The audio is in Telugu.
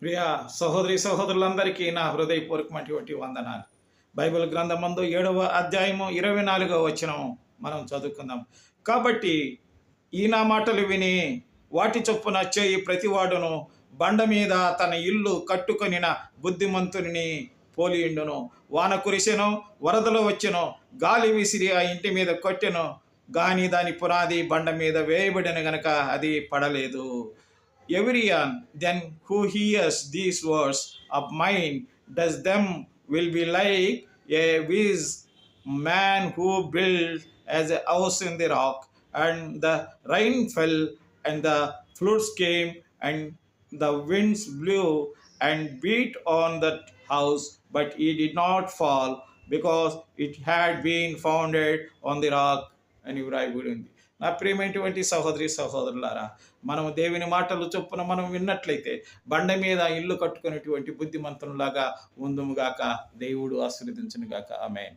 ప్రియ సహోదరి సహోదరులందరికీ నా హృదయపూర్వకమైనటువంటి వందనాలు. బైబిల్ గ్రంథమందు 7వ అధ్యాయము 24వ వచనం మనం చదువుకుందాం. కాబట్టి ఈ నా మాటలు విని వాటి చొప్పున చేయి ప్రతివాడును బండ మీద తన ఇల్లు కట్టుకొనిన బుద్ధిమంతుని పోలియుండును. వాన కురిసెను, వరదలు వచ్చెను, గాలి విసిరి ఆ ఇంటి మీద కొట్టెను, గాని దాని పునాది బండ మీద వేయబడిన గనక అది పడలేదు. Everyone then who hears these words of mine does them will be like a wise man who built as a house in the rock, and the rain fell, and the floods came, and the winds blew and beat on that house, but it did not fall, because it had been founded on the rock. అని వ్రాయబడి ఉంది. నా ప్రియమైనటువంటి సహోదరి సహోదరులారా, మనం దేవుని మాటలు చొప్పున మనం విన్నట్లయితే బండ మీద ఇల్లు కట్టుకునేటువంటి బుద్ధిమంతునిలాగా ఉందుముగాక. దేవుడు ఆశీర్వదించునుగాక. ఆమేన్.